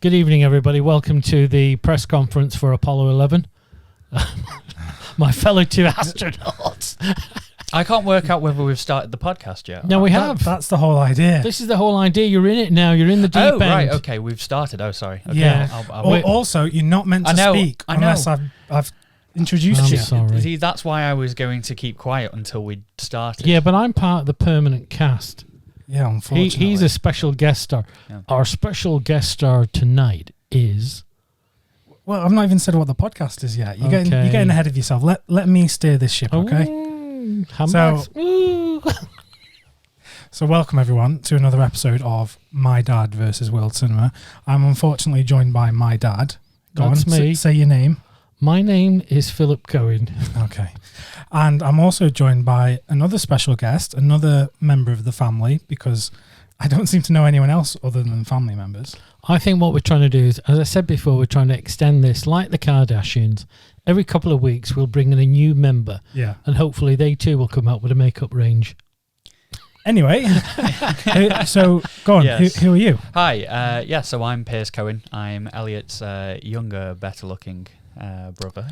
Good evening, everybody. Welcome to the press conference for Apollo 11. My fellow two astronauts. I can't work out whether we've started the podcast yet. No, we have. That's the whole idea. This is the whole idea. You're in it now. You're in the deep end. Right. Okay, we've started. Oh, sorry. Okay, Yeah. I'll Also, you're not meant to speak unless I've introduced you. Sorry. See, that's why I was going to keep quiet until we started. Yeah, but I'm part of the permanent cast. Yeah, unfortunately. He's a special guest star. Yeah. Our special guest star tonight is... Well, I've not even said what the podcast is yet. You're Okay. getting ahead of yourself. Let me steer this ship, okay? So welcome everyone to another episode of My Dad versus World Cinema. I'm unfortunately joined by my dad. That's me. Say your name. My name is Philip Cohen. Okay. And I'm also joined by another special guest, another member of the family, because I don't seem to know anyone else other than family members. I think what we're trying to do is, as I said before, we're trying to extend this like the Kardashians. Every couple of weeks, we'll bring in a new member. Yeah. And hopefully they too will come out with a makeup range. Anyway, so go on. Yes. Who are you? Hi. So I'm Piers Cohen. I'm Elliot's younger, better-looking brother.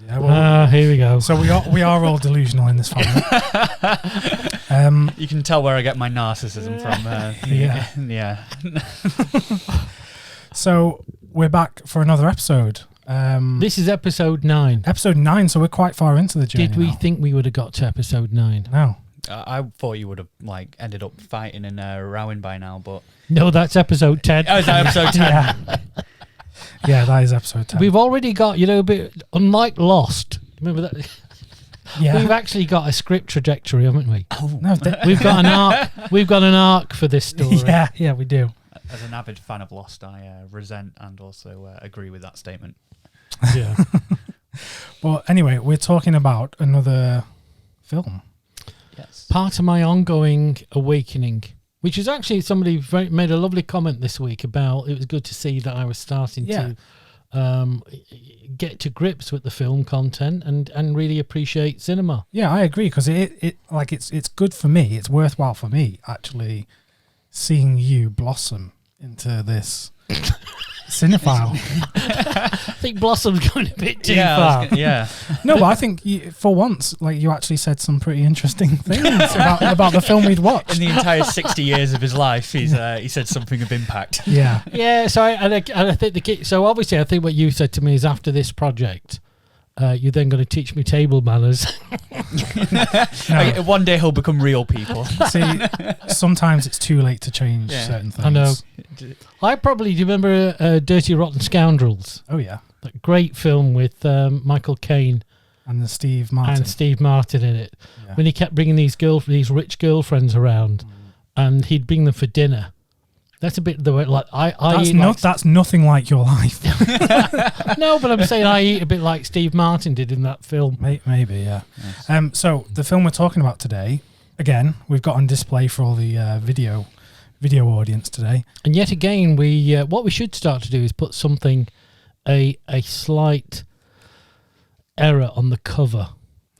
Yeah, well, Here we go. so we are all delusional in this family. You can tell where I get my narcissism from. Yeah. Yeah. So we're back for another episode. This is episode 9. Episode 9, so we're quite far into the journey. Did we now. think we would have got to episode 9? No. I thought you would have ended up fighting and rowing by now, but No, that's episode 10. oh, is that episode 10? Yeah. Yeah, that is episode 10. We've already got, a bit unlike Lost. Remember that? Yeah. We've actually got a script trajectory, haven't we? No, We've got an arc. We've got an arc for this story. yeah, we do. As an avid fan of Lost, I resent and also agree with that statement. Yeah. Well, anyway, we're talking about another film. Yes. Part of my ongoing awakening, which is actually somebody made a lovely comment this week about it was good to see that I was starting to get to grips with the film content and really appreciate cinema. Yeah, I agree, because it's good for me. It's worthwhile for me actually seeing you blossom into this cinephile. I think Blossom's going a bit too far. Yeah. No, but I think for once, you actually said some pretty interesting things about the film we'd watched. In the entire 60 years of his life, he said something of impact. Yeah. Yeah, so I think so obviously I think what you said to me is after this project, you're then going to teach me table manners. No. One day he'll become real people. See, sometimes it's too late to change certain things. I know. Do you remember Dirty Rotten Scoundrels? Oh, yeah. That great film with Michael Caine And the Steve Martin. and Steve Martin in it. Yeah. When he kept bringing these rich girlfriends around and he'd bring them for dinner. That's a bit the way, like, That's nothing like your life. No, but I'm saying I eat a bit like Steve Martin did in that film. Maybe, yeah. Yes. So the film we're talking about today, again, we've got on display for all the video audience today. And yet again, what we should start to do is put a slight error on the cover.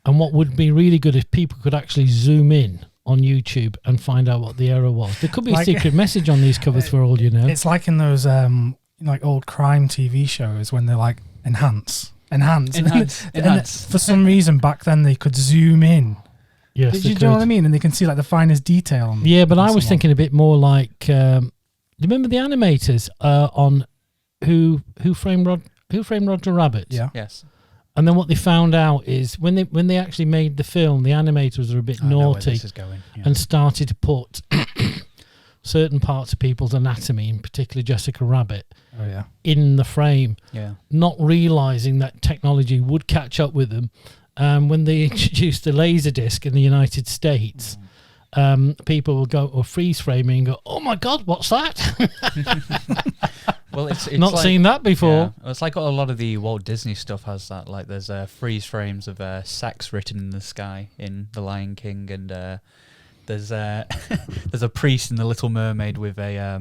And what would be really good if people could actually zoom in on YouTube and find out what the error was. There could be a secret message on these covers for all you know. It's like in those old crime TV shows when they're like enhance. And for some reason back then they could zoom in. Yes, Did you know what I mean? And they can see like the finest detail on. Yeah, but on I was someone. thinking a bit more like, do you remember the animators on Who Framed Roger Rabbit? Yeah. Yes. And then what they found out is when they actually made the film, the animators were a bit I know where naughty this is going. Yeah. and started to put certain parts of people's anatomy, in particular Jessica Rabbit, Oh yeah. in the frame, Yeah. not realizing that technology would catch up with them. When they introduced the Laserdisc in the United States, people will go or freeze framing and go, "Oh my God, what's that?" Well, it's Not like, seen that before. Yeah. Well, it's like a lot of the Walt Disney stuff has that. Like there's freeze frames of sex written in the sky in The Lion King, and there's there's a priest in The Little Mermaid with a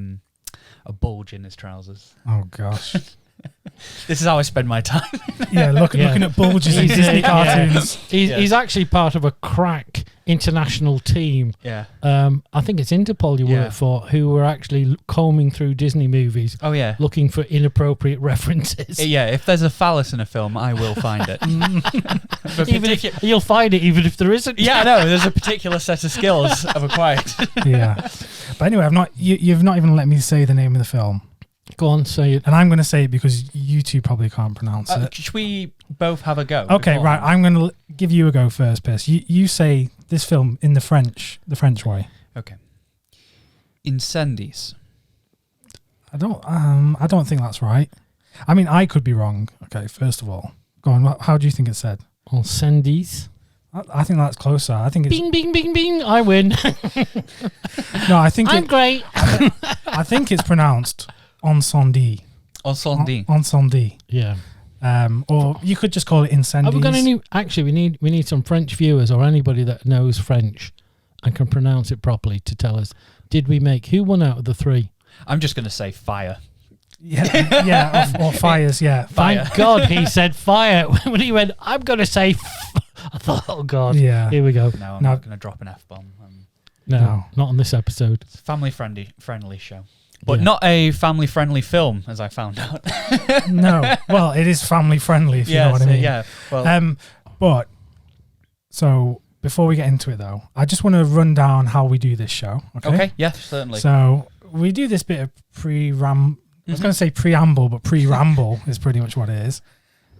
bulge in his trousers. Oh gosh. This is how I spend my time. Yeah, looking at bulges in Disney cartoons. He's actually part of a crack international team. Yeah. I think it's Interpol you Yeah. work for, who were actually combing through Disney movies Oh yeah. looking for inappropriate references. Yeah, if there's a phallus in a film, I will find it. But Even if, you'll find it even if there isn't. yeah, I know. There's a particular set of skills I've acquired. Yeah. But anyway, you've not even let me say the name of the film. Go on, say it. And I'm going to say it because you two probably can't pronounce it. Should we both have a go? Okay, before? right. I'm going to give you a go first, Pierce. You say this film in the French way. Okay. Incendies. I don't think that's right. I mean, I could be wrong. Okay, first of all, go on. How do you think it's said? Incendies. I think that's closer. I think it's Bing, bing, bing, bing. I win. no. I think I'm great. I think it's pronounced incendie. Incendie. Incendie. Yeah. Or you could just call it incendies. Are we going to actually? We need some French viewers or anybody that knows French and can pronounce it properly to tell us. Did we make who won out of the three? I'm just going to say fire. Yeah, or fires. Yeah, Fire. Thank God he said fire when he went. I'm going to say. I thought, oh God. Yeah. Here we go. No, I'm No. not going to drop an F-bomb. No, not on this episode. It's a family-friendly show. But Yeah. not a family-friendly film, as I found out. No. Well, it is family friendly, if you know what I so, mean. yeah. Well, But so before we get into it, though, I just want to run down how we do this show. okay. Yeah, certainly. So we do this bit of I was going to say preamble, but pre-ramble is pretty much what it is.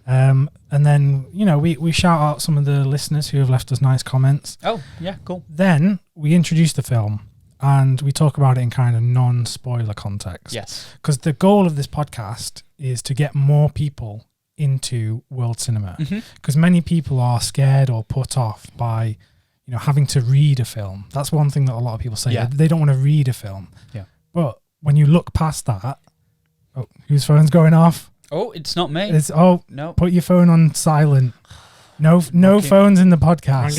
And then, we shout out some of the listeners who have left us nice comments. Oh, yeah, cool. Then we introduce the film and we talk about it in kind of non-spoiler context. Yes. Because the goal of this podcast is to get more people into world cinema. Because many people are scared or put off by, having to read a film. That's one thing that a lot of people say. Yeah. They don't want to read a film. Yeah. But when you look past that, oh, whose phone's going off? Oh, it's not me. No. Put your phone on silent. No phones in the podcast.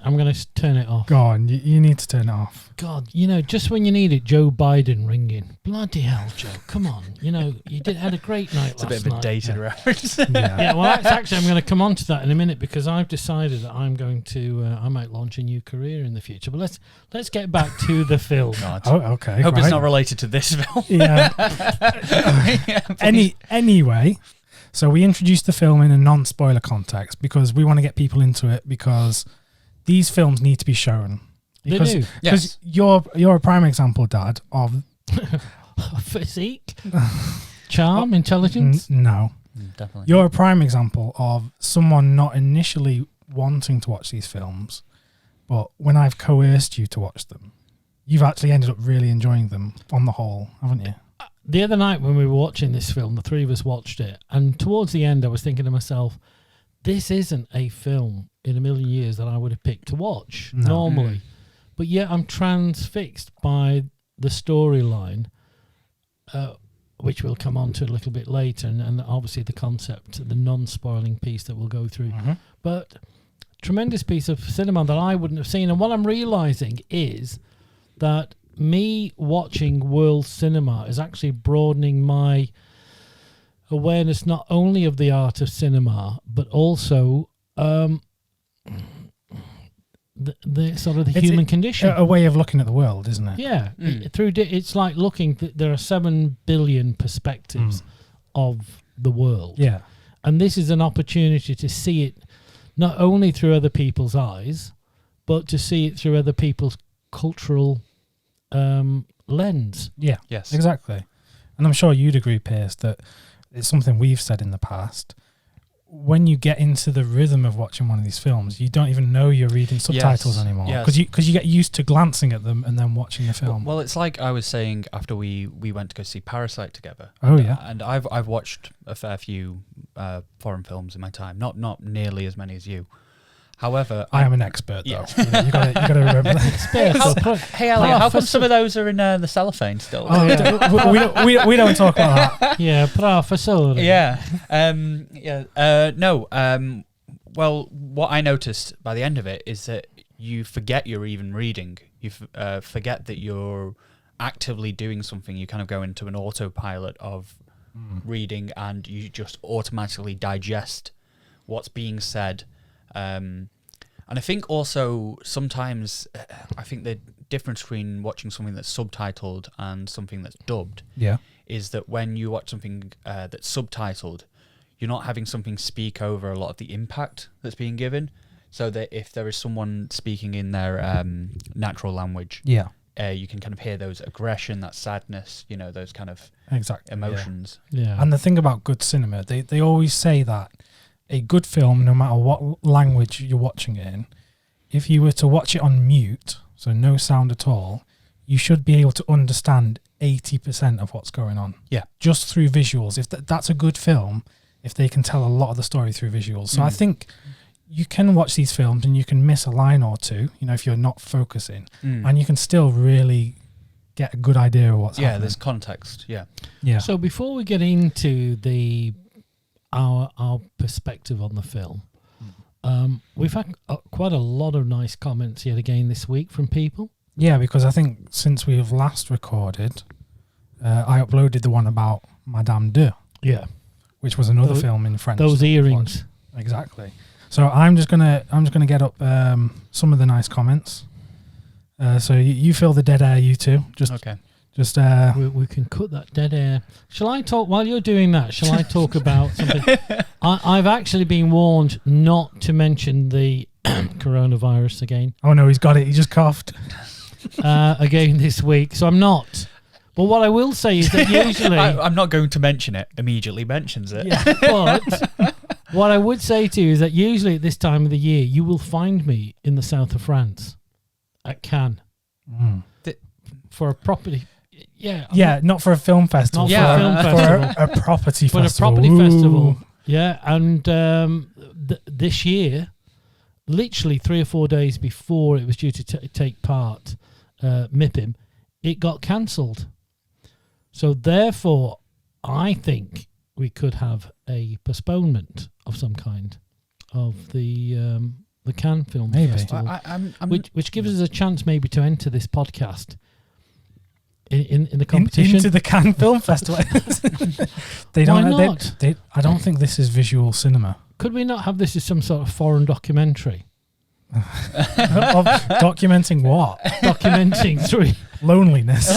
I'm going to turn it off. Go on, you need to turn it off. God, just when you need it, Joe Biden ringing. Bloody hell, Joe! Come on, you had a great night It's last a bit of a night. dated reference. Yeah. Well, that's actually, I'm going to come on to that in a minute because I've decided that I'm going to, I might launch a new career in the future. But let's get back to the film. God. Oh, okay. Hope right. it's not related to this film. Yeah. Anyway, so we introduced the film in a non-spoiler context because we want to get people into it because these films need to be shown. They Because do. Yes. you're a prime example, Dad, of Physique, charm, intelligence. no. Definitely. You're a prime example of someone not initially wanting to watch these films, but when I've coerced you to watch them, you've actually ended up really enjoying them on the whole, haven't you? The other night when we were watching this film, the three of us watched it, and towards the end I was thinking to myself, this isn't a film in a million years that I would have picked to watch normally. But yet I'm transfixed by the storyline, which we'll come on to a little bit later, and obviously the concept, the non-spoiling piece that we'll go through. But tremendous piece of cinema that I wouldn't have seen. And what I'm realising is that me watching world cinema is actually broadening my awareness not only of the art of cinema, but also the sort of the human condition. A way of looking at the world, isn't it? Yeah, it's like looking. There are 7 billion perspectives of the world. Yeah. And this is an opportunity to see it not only through other people's eyes, but to see it through other people's cultural lens. Yeah. Yes. Exactly. And I'm sure you'd agree, Pierce, that it's something we've said in the past. When you get into the rhythm of watching one of these films, you don't even know you're reading subtitles anymore because you get used to glancing at them and then watching the film. Well, it's like I was saying after we went to go see Parasite together. Oh yeah, and I've watched a fair few foreign films in my time, not nearly as many as you. However, I am an expert though. Yeah. You got to remember that. Hey Elliot, how come some of those are in the cellophane still? Oh, yeah. we don't talk about that. Yeah, professor. Yeah. Well, what I noticed by the end of it is that you forget you're even reading. You forget that you're actively doing something. You kind of go into an autopilot of reading, and you just automatically digest what's being said. And I think also sometimes, I think the difference between watching something that's subtitled and something that's dubbed is that when you watch something that's subtitled, you're not having something speak over a lot of the impact that's being given. So that if there is someone speaking in their natural language, you can kind of hear those aggression, that sadness, those kind of emotions. Yeah. And the thing about good cinema, they always say that a good film, no matter what language you're watching it in, if you were to watch it on mute, so no sound at all, you should be able to understand 80% of what's going on. Yeah. Just through visuals. If that's a good film, if they can tell a lot of the story through visuals. So I think you can watch these films and you can miss a line or two, if you're not focusing, and you can still really get a good idea of what's happening. Yeah, there's context. Yeah. So before we get into our perspective on the film, we've had quite a lot of nice comments yet again this week from people. Yeah, because I think since we've last recorded, I uploaded the one about Madame de. Yeah. Which was another film in French. Those earrings. Exactly. So I'm just gonna get up some of the nice comments. So you fill the dead air, you two. Okay. Just we can cut that dead air. Shall I talk while you're doing that? Shall I talk about something? I've actually been warned not to mention the coronavirus again. Oh no, he's got it. He just coughed. Again this week, so I'm not. But what I will say is that usually I'm not going to mention it. Immediately mentions it. Yeah, but what I would say to you is that usually at this time of the year, you will find me in the south of France, at Cannes, for a property. Yeah, not for a film festival. Not for a film festival. For a property festival. For a property festival. Yeah, and this year, literally 3 or 4 days before it was due to take part, MIPIM, it got cancelled. So therefore, I think we could have a postponement of some kind of the Cannes Film Festival, which gives us a chance maybe to enter this podcast in the competition into the Cannes Film Festival. Why not? I don't think this is visual cinema. Could we not have this as some sort of foreign documentary? Documenting what? Documenting through loneliness.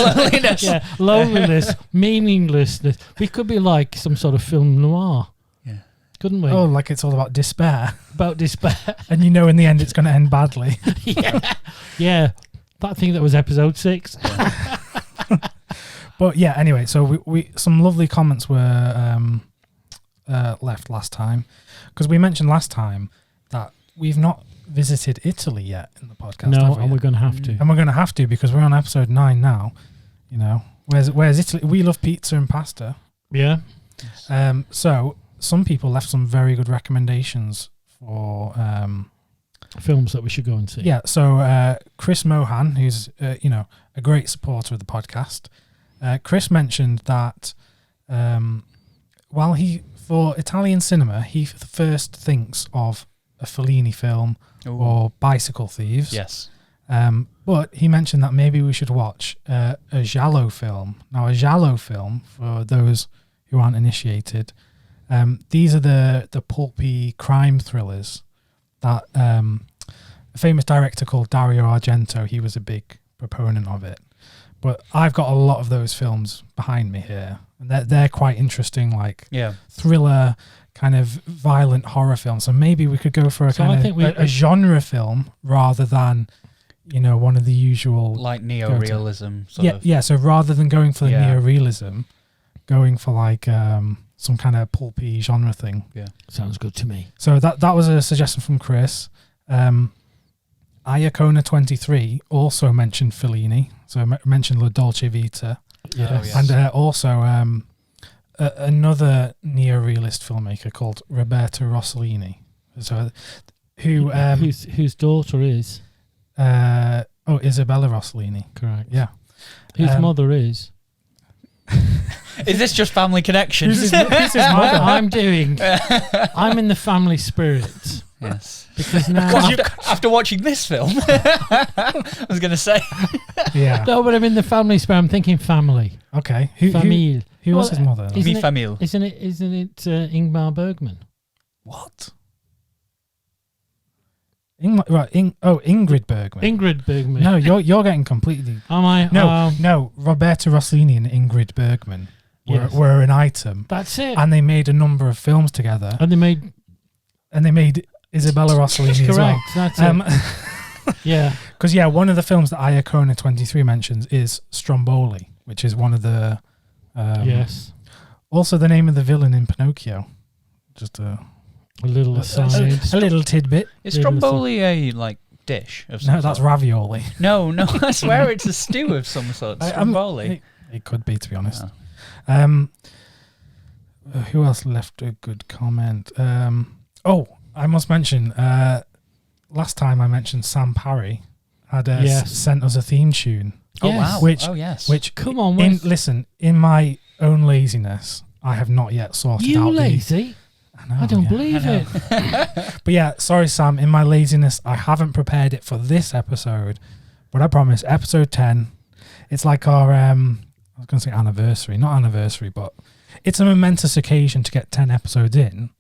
Yeah, loneliness, meaninglessness. We could be like some sort of film noir. Yeah. Couldn't we? Oh, like it's all about despair. About despair. And in the end it's going to end badly. Yeah. That thing that was episode 6. But yeah, anyway, so we some lovely comments were left last time, because we mentioned last time that we've not visited Italy yet in the podcast. No, and we're going to have to. And we're going to have to, because we're on episode 9 now. Where's Italy? We love pizza and pasta. Yeah. So some people left some very good recommendations for films that we should go and see. Yeah. So Chris Mohan, who's a great supporter of the podcast, Chris mentioned that while for Italian cinema, he first thinks of a Fellini film or Bicycle Thieves. Yes. But he mentioned that maybe we should watch a giallo film. Now, a giallo film, for those who aren't initiated, these are the pulpy crime thrillers that a famous director called Dario Argento, he was a big proponent of it. But I've got a lot of those films behind me here, and they're quite interesting, thriller, kind of violent horror film. So maybe we could go for a genre film rather than, one of the usual, like neo-realism. Yeah. So rather than going for the neo-realism, going for some kind of pulpy genre thing. Yeah, sounds good to me. So that was a suggestion from Chris. Iacona23 also mentioned Fellini, so mentioned La Dolce Vita. Yes. And also another neo-realist filmmaker called Roberto Rossellini. So whose daughter is Isabella Rossellini. Correct. Yeah. Whose mother is. Is this just family connection? Who's his mother? I'm in the family spirit. Yes. Because now after watching this film, I was going to say. Yeah. No, but I'm in the family spirit. I'm thinking family. Okay. Who was his mother? Vie Famille. Isn't it Ingmar Bergman? What? Ingrid Bergman. Ingrid Bergman. No, you're getting completely. Am I? No. Roberta Rossellini and Ingrid Bergman were an item. That's it. And they made a number of films together. And they made Isabella Rossellini as well. Correct. That's it. Yeah. Because one of the films that Iacona 23 mentions is Stromboli, which is one of the. Yes. Also, the name of the villain in Pinocchio. Just a little aside. A little tidbit. Is Stromboli a dish of some No, that's sort? ravioli. No, I swear it's a stew of some sort. Stromboli. It could be, to be honest. Yeah. Who else left a good comment? I must mention. Last time I mentioned Sam Parry had sent us a theme tune. Yes. Oh wow! Yes. Which come on, listen. In my own laziness, I have not yet sorted out. You lazy? I don't believe it. But yeah, sorry, Sam. In my laziness, I haven't prepared it for this episode. But I promise, episode 10. It's like our I was going to say anniversary, not anniversary, but it's a momentous occasion to get 10 episodes in.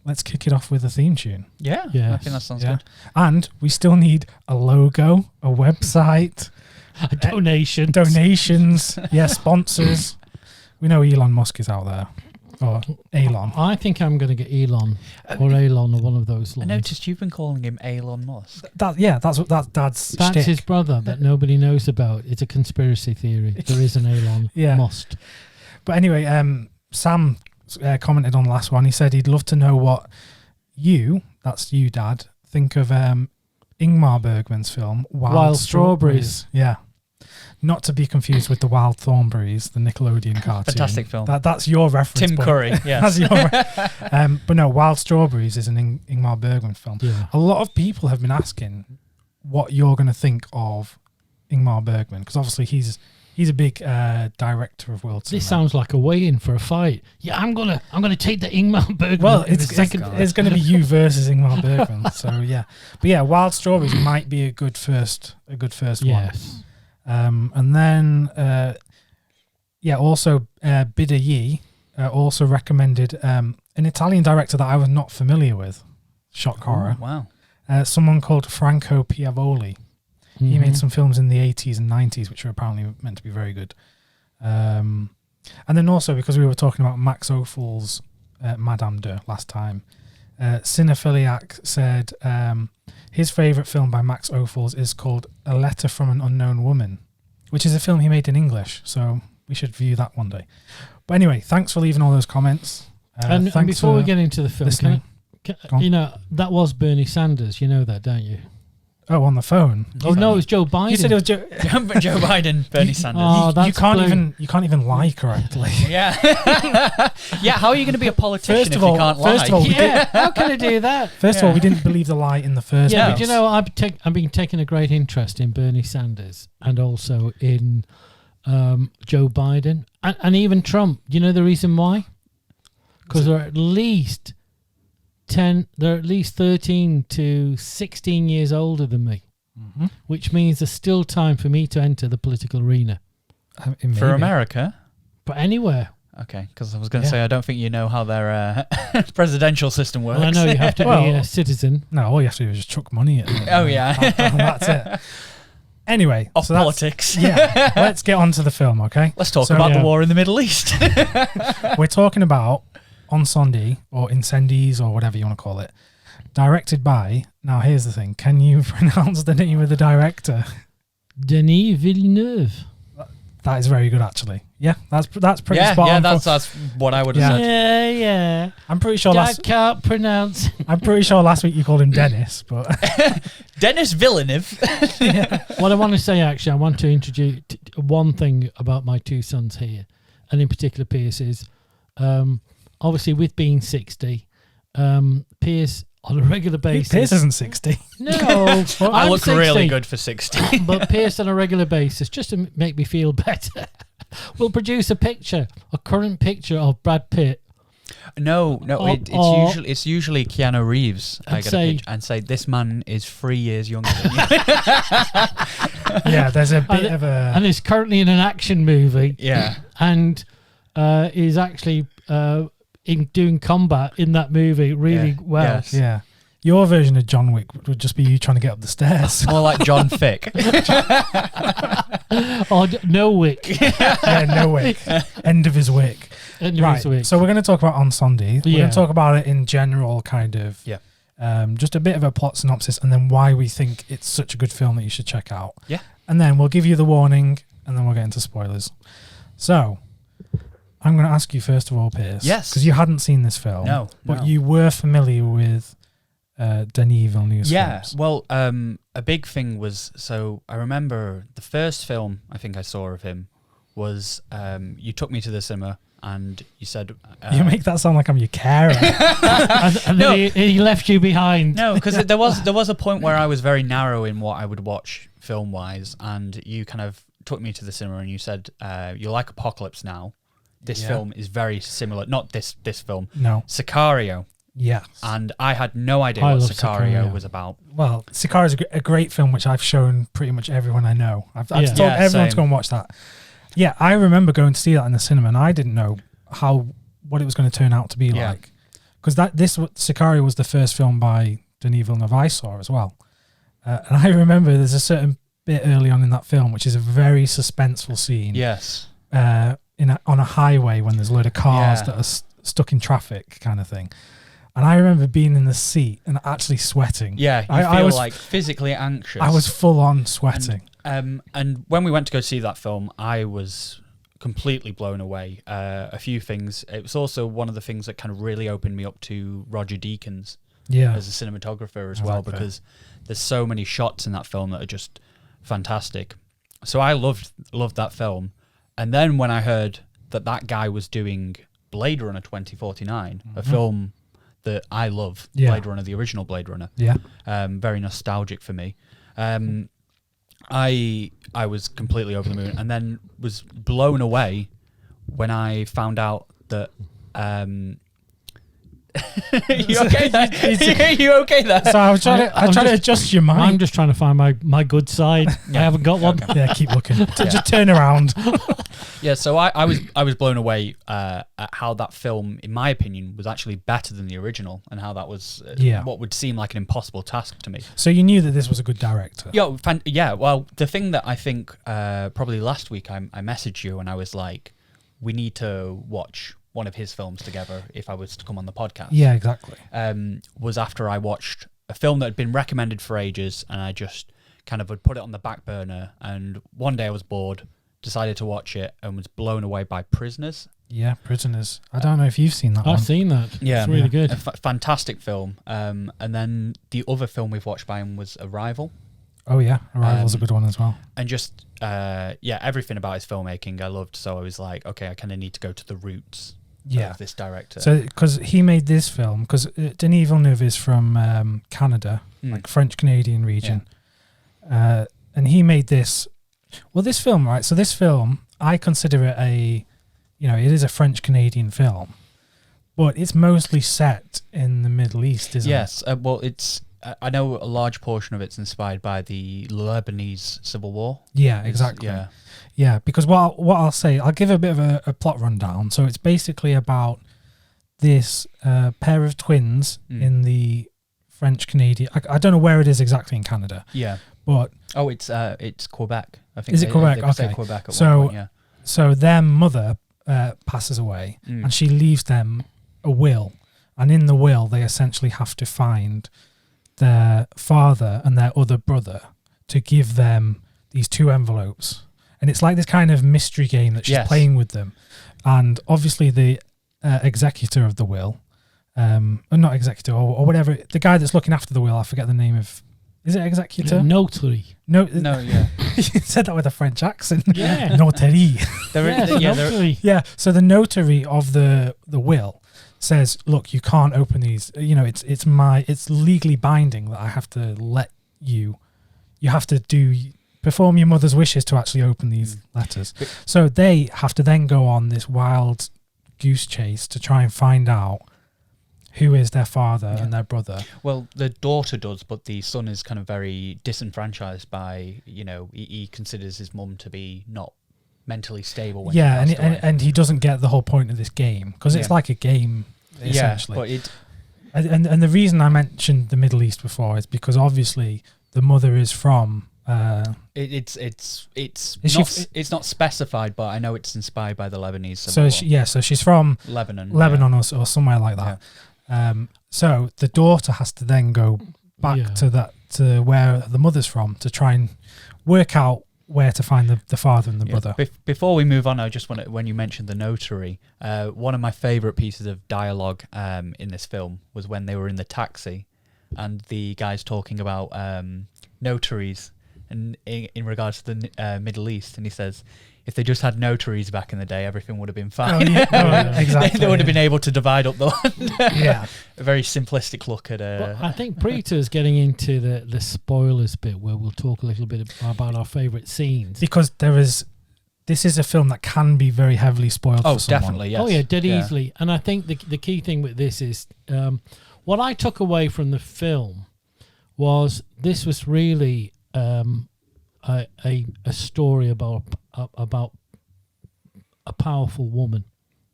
Let's kick it off with a theme tune. Yeah, I think that sounds good. And we still need a logo, a website, a donation, donations, sponsors. We know Elon Musk is out there, or Elon. I think I'm going to get Elon or Elon or one of those. I noticed you've been calling him Elon Musk. That's what Dad's. That's shtick. his brother that nobody knows about. It's a conspiracy theory. There is an Elon Musk. But anyway, Sam commented on the last one. He said he'd love to know what that's you, Dad, think of Ingmar Bergman's film Wild Strawberries. Yeah. Not to be confused with the Wild Thornberries, the Nickelodeon cartoon. Fantastic film. That's your reference. Tim Curry, yes. But no, Wild Strawberries is an Ingmar Bergman film. Yeah. A lot of people have been asking what you're going to think of Ingmar Bergman, because obviously he's a big director of world cinema. This sounds like a weigh-in for a fight. Yeah, I'm gonna take the Ingmar Bergman. Well, it's going to be you versus Ingmar Bergman. So yeah, but yeah, Wild Strawberries might be a good first one. Yes. And then also Bida Yi also recommended an Italian director that I was not familiar with. Shock horror. Wow. Someone called Franco Piavoli. Mm-hmm. He made some films in the 80s and 90s, which are apparently meant to be very good. And then also, because we were talking about Max Ophuls' Madame de last time, Cinephiliac said his favourite film by Max Ophuls is called A Letter from an Unknown Woman, which is a film he made in English, so we should view that one day. But anyway, thanks for leaving all those comments. And before we get into the film, that was Bernie Sanders, you know that, don't you? Oh, on the phone. Oh no, it was Joe Biden. You said it was Joe Biden, Bernie Sanders. Oh, you can't even lie correctly. Yeah. Yeah. How are you going to be a politician if you can't lie? First of all, how can I do that? First of all, we didn't believe the lie in the first place. Yeah, but you know, I've been taking a great interest in Bernie Sanders and also in Joe Biden and even Trump. Do you know the reason why? Because they're at least 13 to 16 years older than me, which means there's still time for me to enter the political arena. For America? But anywhere. Okay, because I was going to say, I don't think you know how their presidential system works. Well, I know you have to be a citizen. No, all you have to do is just chuck money at them. Oh, yeah. That's it. Anyway. Politics. Yeah. Let's get on to the film, okay? Let's talk about the war in the Middle East. We're talking about Incendi, or Incendies, or whatever you want to call it, directed by, now here's the thing, can you pronounce the name of the director? Denis Villeneuve. That is very good, actually. Yeah, that's pretty spot on. Yeah, that's what I would have said. Yeah. I'm pretty sure can't pronounce. I'm pretty sure last week you called him Dennis, but Denis Villeneuve. What I want to say, actually, I want to introduce one thing about my two sons here, and in particular Pierce is, obviously with being 60, Pierce on a regular basis. Pierce isn't 60. No, I look 60, really good for 60. But Pierce on a regular basis, just to make me feel better, will produce a current picture of Brad Pitt. No, it's usually Keanu Reeves. And say this man is 3 years younger than you. Yeah, there's a bit of a, and is currently in an action movie. Yeah, and is actually in doing combat in that movie really well. Yes. Yeah. Your version of John Wick would just be you trying to get up the stairs. More like John Fick. Oh, no Wick. Yeah, no Wick. End of his Wick. End of his Wick. So we're going to talk about On Sunday. We're Yeah. going to talk about it in general, kind of. Yeah. Just a bit of a plot synopsis, and then why we think it's such a good film that you should check out. Yeah. And then we'll give you the warning, and then we'll get into spoilers. So, I'm going to ask you first of all, Piers. Yes. Because you hadn't seen this film. No. But you were familiar with Denis Villeneuve's Yeah. films. Well, a big thing was, so I remember the first film I think I saw of him was you took me to the cinema and you said... You make that sound like I'm your carer. and then he left you behind. No, because there was a point where I was very narrow in what I would watch film-wise, and you kind of took me to the cinema and you said, you like Apocalypse Now. This film is very similar. Not this film. No. Sicario. Yes. And I had no idea I what love Sicario Sicario. was about. Well, Sicario is a great film, which I've shown pretty much everyone I know. I've Yeah. told Yeah, everyone to same. go and watch that. Yeah, I remember going to see that in the cinema, and I didn't know what it was going to turn out to be Yeah. like. Because Sicario was the first film by Denis Villeneuve I saw as well. And I remember there's a certain bit early on in that film, which is a very suspenseful scene. Yes. On a highway when there's a load of cars that are stuck in traffic, kind of thing. And I remember being in the seat and actually sweating. Yeah, you I feel was like physically anxious. I was full on sweating. And when we went to go see that film, I was completely blown away. A few things. It was also one of the things that kind of really opened me up to Roger Deakins as a cinematographer as well, because there's so many shots in that film that are just fantastic. So I loved that film. And then when I heard that guy was doing Blade Runner 2049, a film that I love, Blade Runner, the original Blade Runner. Yeah. Very nostalgic for me. I was completely over the moon, and then was blown away when I found out that. You okay there? You okay there? So I was trying to adjust your mind. I'm just trying to find my good side. I haven't got one. Yeah, keep looking. Just turn around. Yeah, so I was blown away at how that film, in my opinion, was actually better than the original, and how that was what would seem like an impossible task to me. So you knew that this was a good director. Yeah, well, the thing that I think probably last week I messaged you and I was like, we need to watch one of his films together if I was to come on the podcast. Yeah, exactly. Was after I watched a film that had been recommended for ages, and I just kind of would put it on the back burner, and one day I was bored, decided to watch it, and was blown away by Prisoners. Yeah, Prisoners. I don't know if you've seen that one. I've seen that. Yeah. It's really good. A fantastic film. And then the other film we've watched by him was Arrival. Oh yeah, Arrival's a good one as well. And just, everything about his filmmaking I loved, so I was like, okay, I kind of need to go to the roots of this director. So, because he made this film, because Denis Villeneuve is from Canada, like French-Canadian region. Yeah. And he made this, this film, right? So this film, I consider it it is a French-Canadian film, but it's mostly set in the Middle East, isn't it? Yes. Well, I know a large portion of it's inspired by the Lebanese civil war. Yeah, exactly. Yeah, because what I'll say, I'll give a bit of a plot rundown. So it's basically about this pair of twins in the French-Canadian... I don't know where it is exactly in Canada. Yeah. But... Oh, it's Quebec. I think. Is it Quebec? They say Okay. Quebec at one point, yeah. So their mother passes away, and she leaves them a will. And in the will, they essentially have to find their father and their other brother to give them these two envelopes. And it's like this kind of mystery game that she's playing with them. And obviously the executor of the will, or not executor, or whatever, the guy that's looking after the will, I forget the name of... Is it executor? Notary. No, yeah. You said that with a French accent. Yeah. Notary. Notary. Yeah, so the notary of the will says, look, you can't open these. It's legally binding that I have to let you have to perform your mother's wishes to actually open these letters. So they have to then go on this wild goose chase to try and find out who is their father and their brother. Well, the daughter does, but the son is kind of very disenfranchised by, he considers his mum to be not mentally stable. When and he doesn't get the whole point of this game, because it's like a game, essentially. Yeah, but And the reason I mentioned the Middle East before is because obviously the mother is from. It's not specified, but I know it's inspired by the Lebanese. So she's from Lebanon or somewhere like that. Yeah. So the daughter has to then go back to where the mother's from to try and work out where to find the father and the brother. Before we move on, I just want to, when you mentioned the notary, one of my favourite pieces of dialogue in this film was when they were in the taxi and the guy's talking about notaries and in regards to the Middle East, and he says, if they just had notaries back in the day, everything would have been fine. Exactly. They would have been able to divide up the land. Yeah. A very simplistic look at I think Preeter's getting into the spoilers bit where we'll talk a little bit about our favourite scenes. Because this is a film that can be very heavily spoiled for someone. Definitely, yes. Oh, yeah, dead easily. And I think the key thing with this is what I took away from the film was this was really a story about a powerful woman,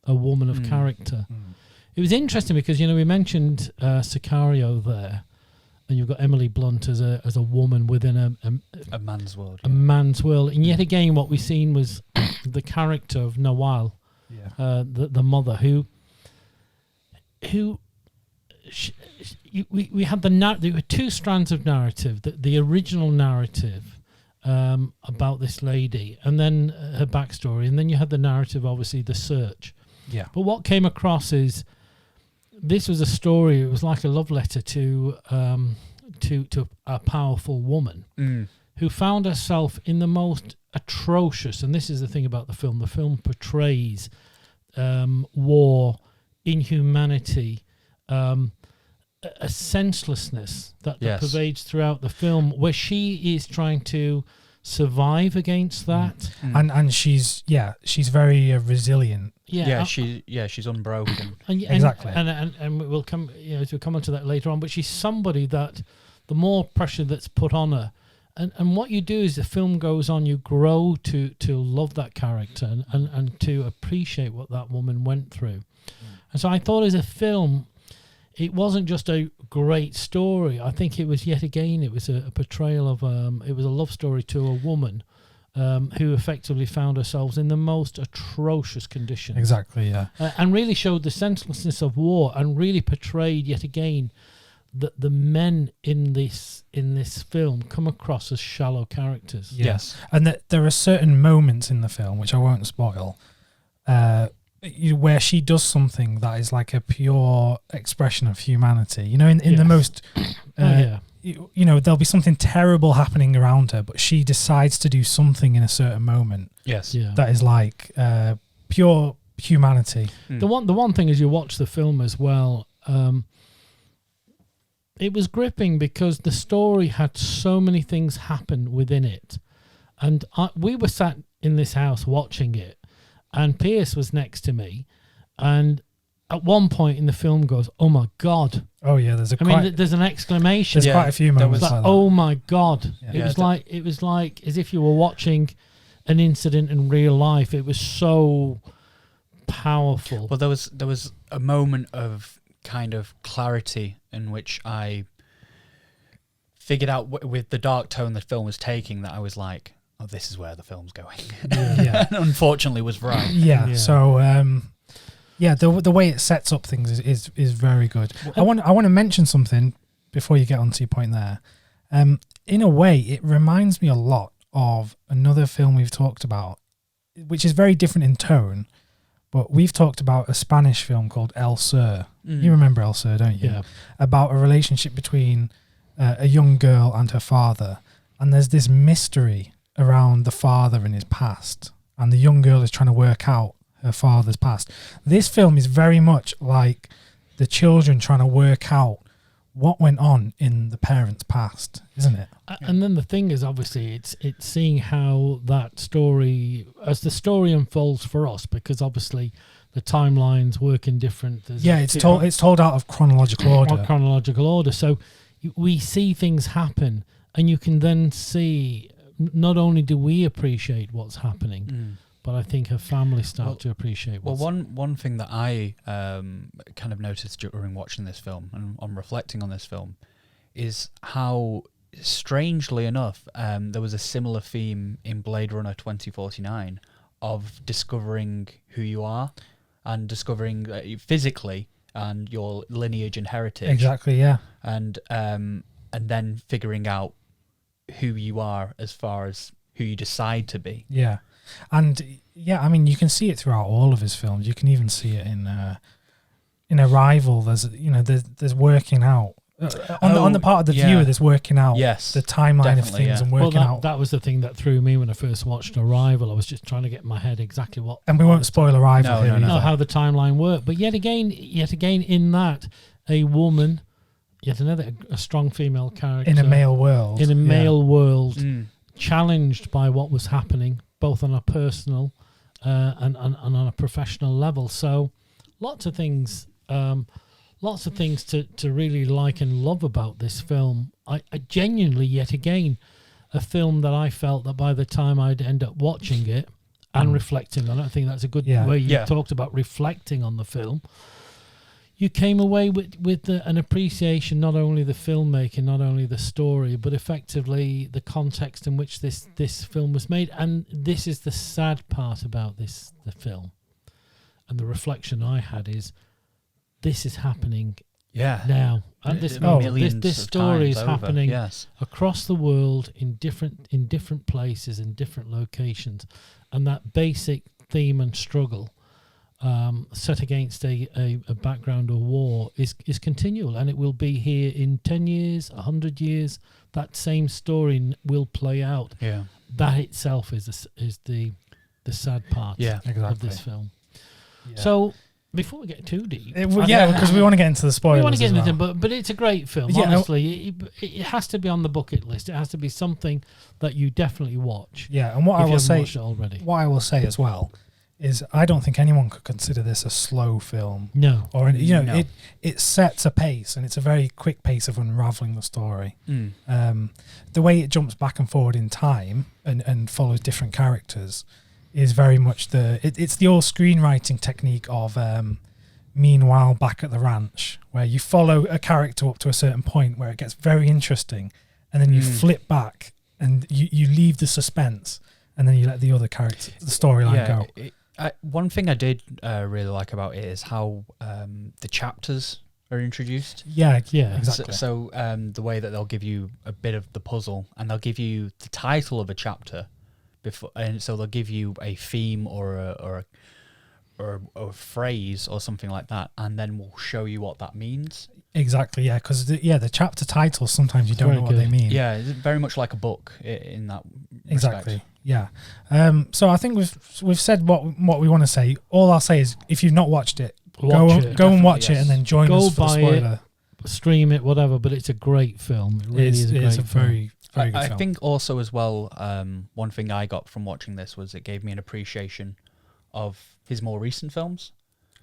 a woman of character. It was interesting because we mentioned Sicario there, and you've got Emily Blunt as a woman within a man's world. A man's world, and yet again, what we've seen was the character of Nawal, the mother we had there were two strands of narrative. The original narrative about this lady, and then her backstory, and then you had the narrative, obviously the search. Yeah. But what came across is this was a story. It was like a love letter to a powerful woman who found herself in the most atrocious. And this is the thing about the film. The film portrays war, inhumanity, a senselessness that pervades throughout the film, where she is trying to survive against that, and she's very resilient. She's unbroken. Exactly, and we'll come to come onto that later on. But she's somebody that the more pressure that's put on her, and what you do is the film goes on, you grow to love that character and to appreciate what that woman went through. And so I thought as a film, it wasn't just a great story. I think it was it was a portrayal of it was a love story to a woman who effectively found herself in the most atrocious conditions. Exactly, yeah. And really showed the senselessness of war, and really portrayed yet again that the men in this film come across as shallow characters. Yes, and that there are certain moments in the film, which I won't spoil, where she does something that is like a pure expression of humanity. In the most, there'll be something terrible happening around her, but she decides to do something in a certain moment. Yes, that is like pure humanity. The one thing as you watch the film as well, it was gripping because the story had so many things happen within it, and we were sat in this house watching it. And Pierce was next to me, and at one point in the film goes, "Oh my God!" Oh yeah, there's an exclamation. There's quite a few moments like that. Oh my God! Yeah. It was like as if you were watching an incident in real life. It was so powerful. Well, there was a moment of kind of clarity in which I figured out with the dark tone the film was taking that I was like, oh, this is where the film's going. Yeah. And unfortunately was right. Yeah. So, the way it sets up things is very good. I want to mention something before you get onto your point there. In a way, it reminds me a lot of another film we've talked about, which is very different in tone, but we've talked about a Spanish film called El Sur. You remember El Sur, don't you? Yeah. About a relationship between a young girl and her father. And there's this mystery around the father and his past, and the young girl is trying to work out her father's past. This film is very much like the children trying to work out what went on in the parents' past, isn't it? And then the thing is, obviously, it's seeing how that story, as the story unfolds for us, because obviously the timelines work in different. It's told out of chronological order. So we see things happen, and you can then see. Not only do we appreciate what's happening, but I think her family start to appreciate. Well, one thing that I kind of noticed during watching this film and on reflecting on this film is how, strangely enough, there was a similar theme in Blade Runner 2049 of discovering who you are and discovering physically and your lineage and heritage. Exactly, yeah. And then figuring out who you are as far as who you decide to be. Yeah. And yeah, I mean, you can see it throughout all of his films. You can even see it in Arrival. There's working out on the part of the viewer. There's working out the timeline of things and working out. That was the thing that threw me when I first watched Arrival. I was just trying to get in my head exactly what. And we won't spoil Arrival here. No, how the timeline worked. But yet again, in that, a woman, yet another a strong female character in a male world. In a male world, challenged by what was happening, both on a personal and on a professional level. So lots of things to really like and love about this film. I genuinely, yet again, a film that I felt that by the time I'd end up watching it and reflecting on it, I think that's a good way you talked about reflecting on the film. You came away with an appreciation, not only the filmmaking, not only the story, but effectively the context in which this film was made. And this is the sad part about the film. And the reflection I had is, this is happening now. At this moment, this story is happening across the world in different places, in different locations. And that basic theme and struggle set against a background of war is continual, and it will be here in 10 years, 100 years. That same story will play out. Yeah, that itself is the sad part of this film. Yeah. So before we get too deep, because we want to get into the spoilers. We want to get into them, but it's a great film. Honestly, it has to be on the bucket list. It has to be something that you definitely watch. Yeah, and what I will say as well is I don't think anyone could consider this a slow film. No. Or it sets a pace, and it's a very quick pace of unraveling the story. The way it jumps back and forward in time and follows different characters is very much it's the old screenwriting technique of Meanwhile Back at the Ranch, where you follow a character up to a certain point where it gets very interesting, and then you flip back and you leave the suspense, and then you let the other character, the storyline go. One thing I did really like about it is how the chapters are introduced. Yeah, exactly. So the way that they'll give you a bit of the puzzle, and they'll give you the title of a chapter before, and so they'll give you a theme or a phrase or something like that, and then we'll show you what that means. Exactly, yeah, because the chapter titles sometimes you don't know what they mean. Yeah, it's very much like a book in that exactly respect. Yeah. So I think we've said what we want to say. All I'll say is, if you've not watched it, go and watch it, and then join us for the spoiler. Stream it, whatever. But it's a great film. It really is a great film. Very good film. I think also as well, one thing I got from watching this was it gave me an appreciation of his more recent films.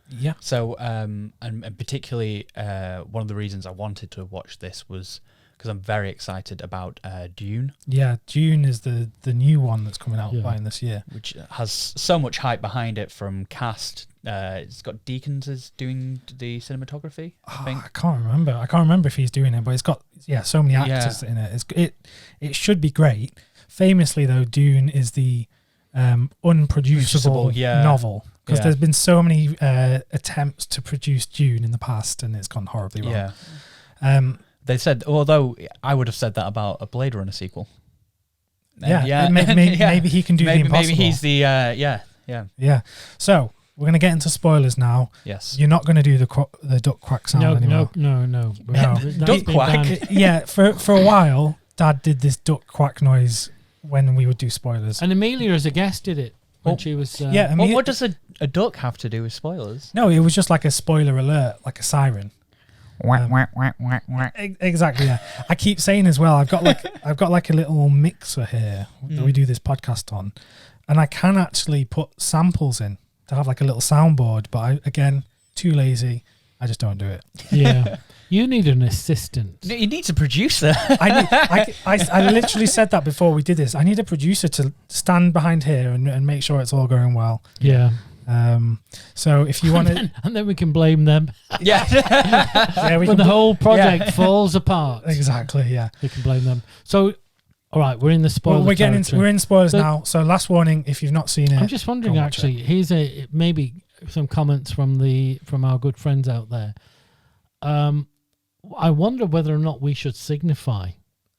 Yeah. So, and particularly one of the reasons I wanted to watch this was because I'm very excited about Dune. Yeah, Dune is the new one that's coming out by this year, which has so much hype behind it from cast. It's got Deakins is doing the cinematography, I think. I can't remember if he's doing it, but it's got so many actors in it. It should be great. Famously though, Dune is the unproducible novel, because there's been so many attempts to produce Dune in the past, and it's gone horribly wrong. Yeah. They said, although I would have said that about a Blade Runner sequel. Maybe he can do the impossible. Maybe he's the yeah. So we're going to get into spoilers now. Yes. You're not going to do the duck quack sound anymore. No. Duck quack. Yeah. For a while, Dad did this duck quack noise when we would do spoilers. And Amelia as a guest did it when she was. What does a duck have to do with spoilers? No, it was just like a spoiler alert, like a siren. Exactly. Yeah. I keep saying as well, I've got like a little mixer here that we do this podcast on, and I can actually put samples in to have like a little soundboard, but again, too lazy. I just don't do it. Yeah. You need an assistant. No, you need a producer. I literally said that before we did this. I need a producer to stand behind here and make sure it's all going well. Yeah. So if you want to, and then we can blame them. Yeah. yeah, when the whole project falls apart. Exactly. Yeah. We can blame them. So, all right, we're in the spoiler. Well, we're in spoilers now. So last warning: if you've not seen it, I'm just wondering. Actually, here's maybe some comments from our good friends out there. I wonder whether or not we should signify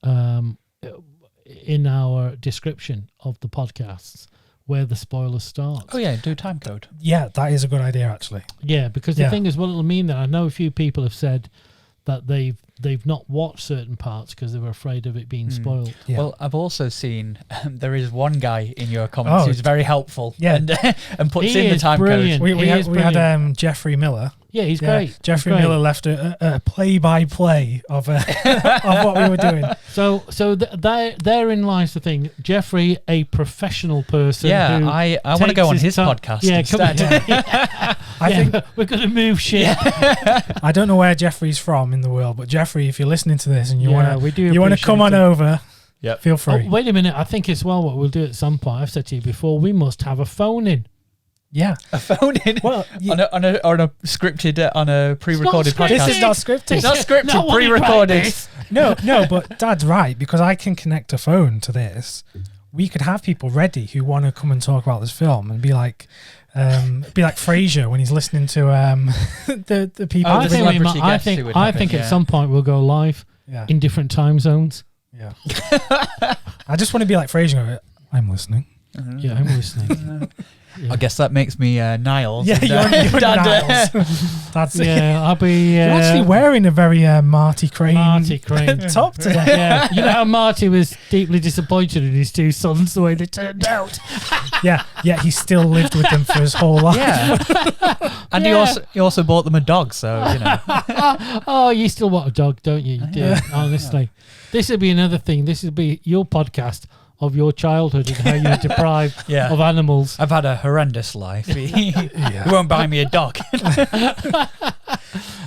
in our description of the podcasts where the spoilers start. Oh yeah, do time code. Yeah, that is a good idea actually. Yeah, because the thing is, what it'll mean that I know a few people have said that they've not watched certain parts because they were afraid of it being spoiled. Yeah. Well, I've also seen there is one guy in your comments who's very helpful. Yeah, and puts in the time code. We had Jeffrey Miller. Yeah, he's great. Jeffrey Miller left a play-by-play of what we were doing. So therein lies the thing. Jeffrey, a professional person. Yeah, I want to go on his podcast instead. I think we're going to move shit. I don't know where Jeffrey's from in the world, but Jeffrey, if you're listening to this and you want to come on over, feel free. Oh, wait a minute. I think as well what we'll do at some point, I've said to you before, we must have a phone in. Yeah, a phone in. Well, on a scripted, on a pre-recorded podcast. This is not scripted. It's not scripted. Pre-recorded. No, but Dad's right because I can connect a phone to this. We could have people ready who want to come and talk about this film and be like Frasier when he's listening to the people. I think at some point we'll go live in different time zones. Yeah. I just want to be like Frasier. I'm listening. Yeah, I'm listening. Yeah. I guess that makes me Niles. Yeah, you're Niles. That's I'll be. You're actually wearing a very Marty Crane top today. Yeah, you know how Marty was deeply disappointed in his two sons the way they turned out. Yeah, he still lived with them for his whole life. Yeah, and he also bought them a dog, so you know. Oh, you still want a dog, don't you? You do, honestly. This would be another thing. This would be your podcast of your childhood and how you were deprived of animals. I've had a horrendous life. He won't buy me a dog.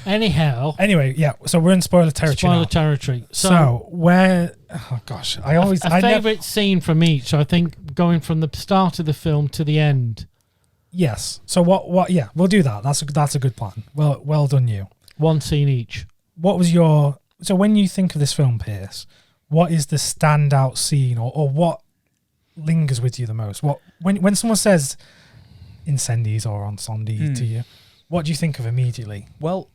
Anyway, so we're in spoiler territory. So where? Oh gosh, I favourite scene from each. I think going from the start of the film to the end. Yes. So what? Yeah, we'll do that. That's a good plan. Well done, you. One scene each. What was your? So when you think of this film, Pierce, what is the standout scene or what lingers with you the most? What when someone says incendies or encendi to you, what do you think of immediately? Well,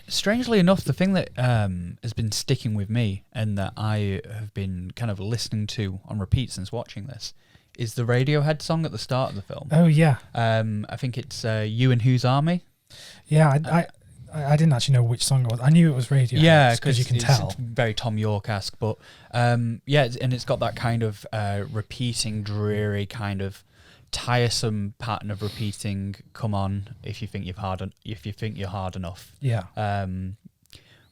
strangely enough, the thing that has been sticking with me and that I have been kind of listening to on repeat since watching this is the Radiohead song at the start of the film. Oh yeah. I think it's You and Whose Army. Yeah, I didn't actually know which song it was. I knew it was Radiohead. Yeah, because you can tell. It's very Tom York-esque, but and it's got that kind of repeating, dreary, kind of tiresome pattern of repeating. Come on, if you think you're hard enough. Yeah.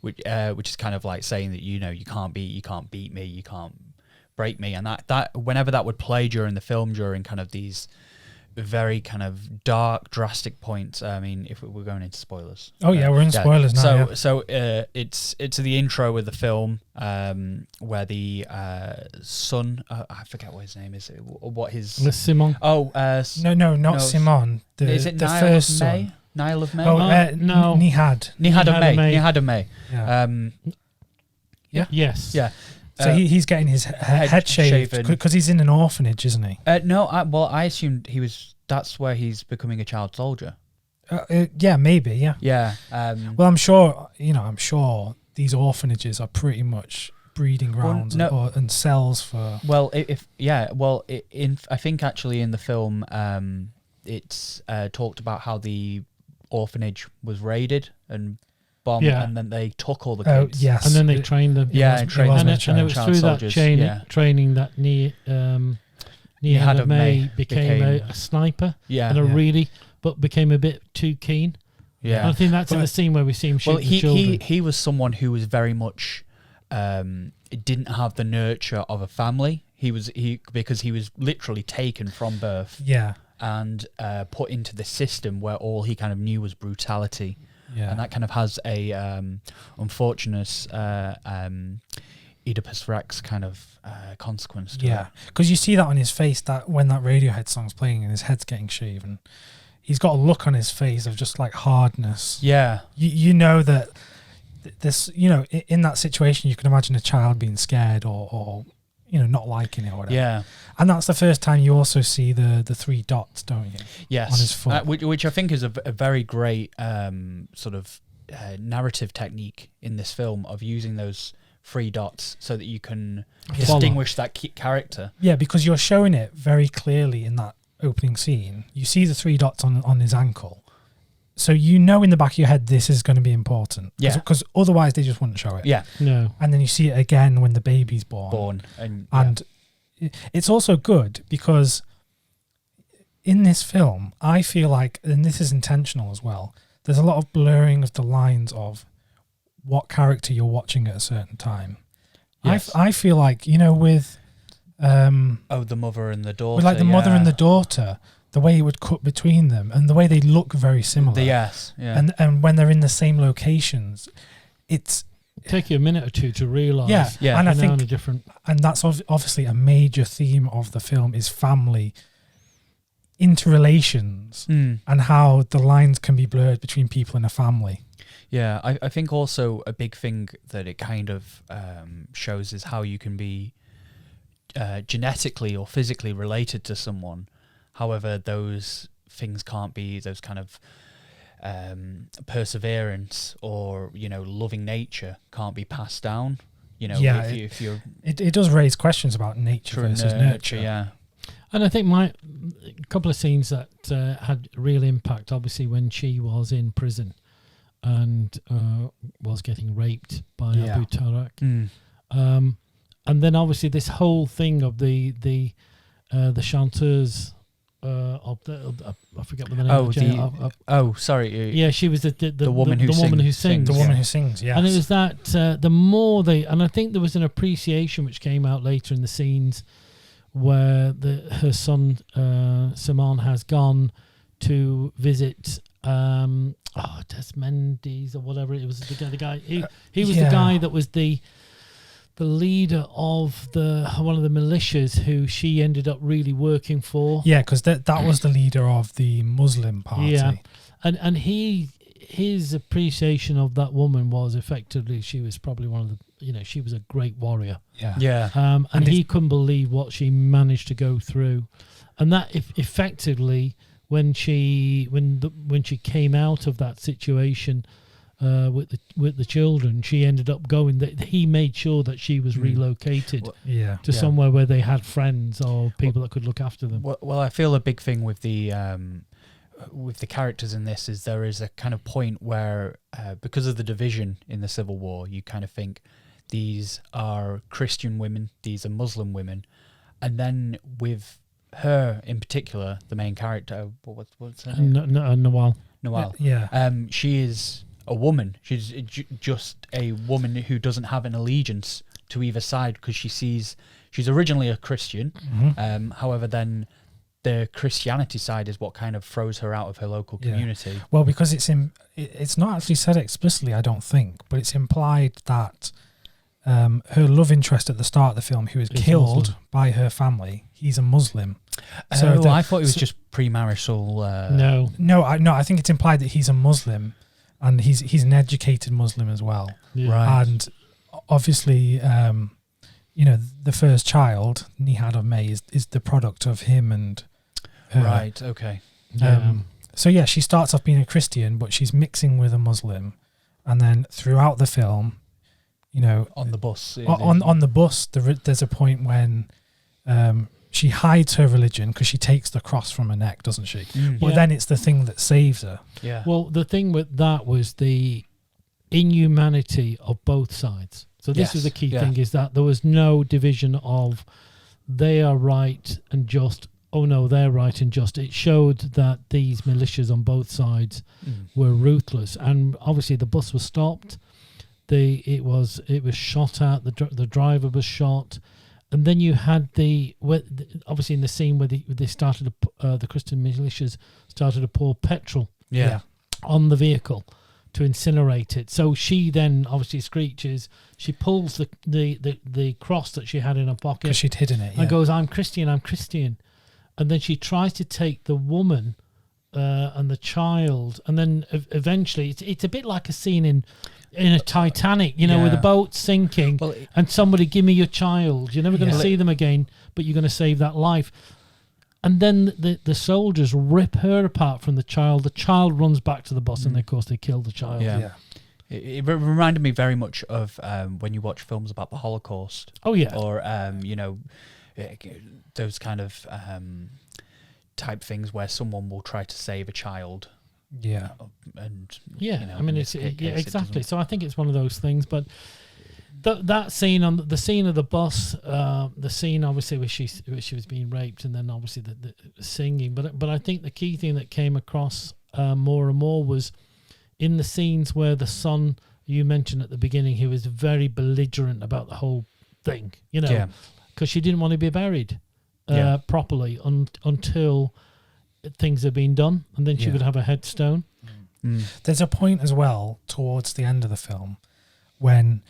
Which is kind of like saying that you can't beat me, you can't break me, and that whenever that would play during the film, during kind of these very kind of dark, drastic points. I mean, if we're going into spoilers. Oh yeah, we're in spoilers now. So it's the intro with the film where the son, I forget what his name is. What his Simon? Oh, not Simon. Is it the Niall first of son? May? Niall of May? Oh no, Nihad of May. Yeah. Yes. Yeah. So he's getting his head shaved because he's in an orphanage, isn't he? I assumed that's where he's becoming a child soldier. Yeah, maybe. Yeah. Yeah. Well, I'm sure these orphanages are pretty much breeding grounds and cells for. Well, I think actually in the film, it's talked about how the orphanage was raided and bombed, and then they took all the kids. Yes, and then they trained them. And it was through that training that Nihad of May became a sniper. Yeah, and but became a bit too keen. Yeah, and I think that's in the scene where we see him shoot the children. He was someone who was very much didn't have the nurture of a family. Because he was literally taken from birth. Yeah. And put into the system where all he kind of knew was brutality. and that kind of has a unfortunate Oedipus Rex kind of consequence to it. Because you see that on his face, that when that Radiohead song's playing and his head's getting shaven, he's got a look on his face of just like hardness. Yeah. You know that this, you know, in that situation, you can imagine a child being scared or you know, not liking it or whatever. Yeah. And that's the first time you also see the 3 dots, don't you? Yes. On his foot. Which I think is a very great sort of narrative technique in this film of using those 3 dots so that you can distinguish that character. Yeah, because you're showing it very clearly in that opening scene. You see the 3 dots on his ankle. So you know in the back of your head this is going to be important. Yeah. Because otherwise they just wouldn't show it. Yeah. No. And then you see it again when the baby's born. And it's also good because in this film, I feel like, and this is intentional as well, there's a lot of blurring of the lines of what character you're watching at a certain time. Yes. I feel like, you know, with the mother and the daughter. with like the mother and the daughter, the way it would cut between them and the way they look very similar. Yes. Yeah. And when they're in the same locations, it's take you a minute or two to realise. Yeah. And I think and that's obviously a major theme of the film is family interrelations and how the lines can be blurred between people in a family. Yeah, I think also a big thing that it kind of shows is how you can be genetically or physically related to someone. However, those things can't be those kind of perseverance or, you know, loving nature can't be passed down. You know, if you're... It does raise questions about nature versus nurture. Yeah. And I think a couple of scenes that had real impact, obviously, when she was in prison and was getting raped by Abu Tarak. And then obviously this whole thing of the chanteuse of the I forget what the name of sorry. She was the woman who sings. The woman who sings, yes. And it was that the more and I think there was an appreciation which came out later in the scenes where her son Saman has gone to visit Desmendes or whatever it was, the guy. He was the guy that was the leader of one of the militias who she ended up really working for. Yeah, because that was the leader of the Muslim party. Yeah, and his appreciation of that woman was effectively she was probably one of the, you know, she was a great warrior. Yeah. And he couldn't believe what she managed to go through, and that effectively when she came out of that situation with the children, she ended up going. That he made sure that she was relocated to somewhere where they had friends or people that could look after them. Well, I feel a big thing with the characters in this is there is a kind of point where because of the division in the Civil War, you kind of think these are Christian women, these are Muslim women, and then with her in particular, the main character, what's her name? Nawal. She is a woman. She's just a woman who doesn't have an allegiance to either side because she's originally a Christian. However, then the Christianity side is what kind of throws her out of her local community. Well, because it's not actually said explicitly, I don't think, but it's implied that her love interest at the start of the film, who was killed by her family, he's a Muslim. So I thought he was just premarital. No, I think it's implied that he's a Muslim, and he's an educated Muslim as well. Yeah. Right. And obviously, the first child, Nihad of May, is the product of him and her. Right. Okay. So she starts off being a Christian, but she's mixing with a Muslim, and then throughout the film, on the bus, on the bus, there's a point when she hides her religion because she takes the cross from her neck, doesn't she? But then it's the thing that saves her. Yeah. Well, the thing with that was the inhumanity of both sides. So this is the key thing, is that there was no division of they are right and just, oh no, they're right and just. It showed that these militias on both sides were ruthless, and obviously the bus was stopped. It was shot at. The driver was shot, and then you had obviously in the scene where they started the Christian militias started to pour petrol on the vehicle to incinerate it. So she then obviously screeches. She pulls the cross that she had in her pocket because she'd hidden it. Yeah. And goes, I'm Christian. And then she tries to take the woman and the child, and then eventually it's a bit like a scene in a Titanic, with the boat sinking, and somebody, give me your child. You're never going to see them again, but you're going to save that life. And then the soldiers rip her apart from the child. The child runs back to the bus, and of course they kill the child. Yeah. It reminded me very much of when you watch films about the Holocaust. Oh yeah. Or those kind of type things where someone will try to save a child. Yeah. And I mean, exactly. So I think it's one of those things, but. That scene on the scene of the bus, the scene obviously where she was being raped, and then obviously the singing. But I think the key thing that came across more and more was in the scenes where the son you mentioned at the beginning, he was very belligerent about the whole thing, because she didn't want to be buried properly until things had been done, and then she would have a headstone. There's a point as well towards the end of the film when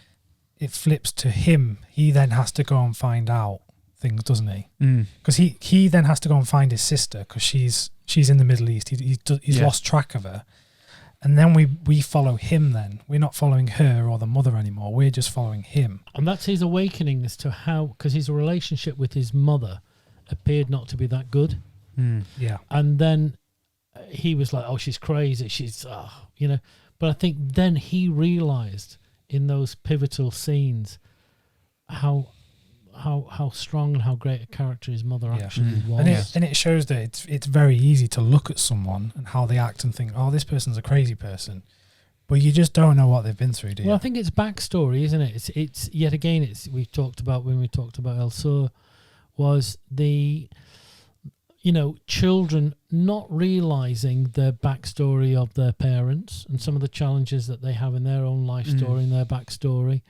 it flips to him. He then has to go and find out things, doesn't he? Because he then has to go and find his sister because she's in the Middle East. He's lost track of her, and then we follow him. Then we're not following her or the mother anymore. We're just following him, and that's his awakening as to how, because his relationship with his mother appeared not to be that good. Yeah, and then he was like, "Oh, she's crazy. She's But I think then he realized in those pivotal scenes how strong and how great a character his mother actually was. And it shows that it's very easy to look at someone and how they act and think, oh, this person's a crazy person, but you just don't know what they've been through, do you? Well, I think it's backstory, isn't it? It's yet again, we talked about when we talked about El Sur, was the children not realizing the backstory of their parents and some of the challenges that they have in their own life story and their backstory.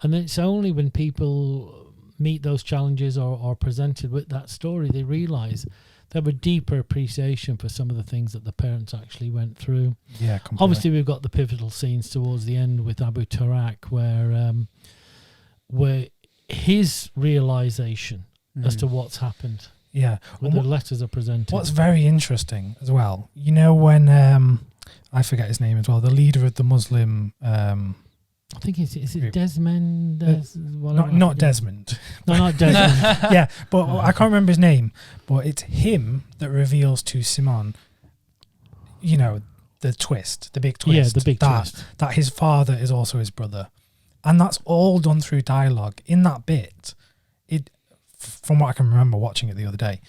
And it's only when people meet those challenges or are presented with that story, they realize they have a deeper appreciation for some of the things that the parents actually went through. Yeah, completely. Obviously, we've got the pivotal scenes towards the end with Abu Tarak where his realization as to what's happened. Yeah, when the letters are presented. What's very interesting as well, when I forget his name as well, the leader of the Muslim. I think is it Desmond? Not Desmond. No, not Desmond. Yeah, but I can't remember his name. But it's him that reveals to Simon, the twist, the big twist. Yeah, the big twist. That his father is also his brother, and that's all done through dialogue. In that bit, from what I can remember watching it the other day,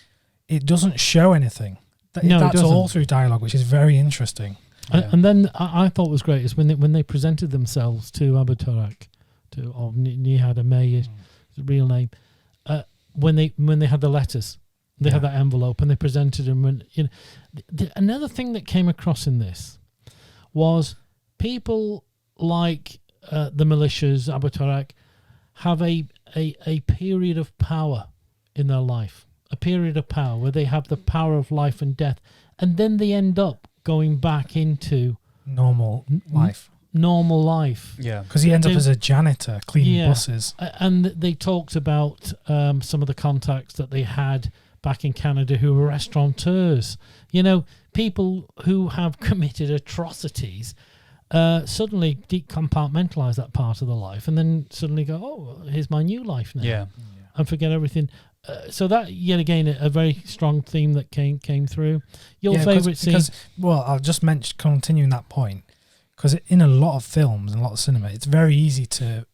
it doesn't show anything. That's all through dialogue, which is very interesting. And then I thought was great is when they presented themselves to Abu Tarak, or Nihad Amey, his real name, when they had the letters, they had that envelope, and they presented them. Another thing that came across in this was people like the militias, Abu Tarak, have a period of power in their life, a period of power where they have the power of life and death, and then they end up going back into normal life. Yeah, because he ends up as a janitor cleaning buses. And they talked about some of the contacts that they had back in Canada who were restaurateurs. People who have committed atrocities suddenly decompartmentalize that part of the life and then suddenly go, oh, here's my new life now. And forget everything. So that, yet again, a very strong theme that came through. Your favourite scene? Well, I'll just continuing that point, because in a lot of films and a lot of cinema, it's very easy to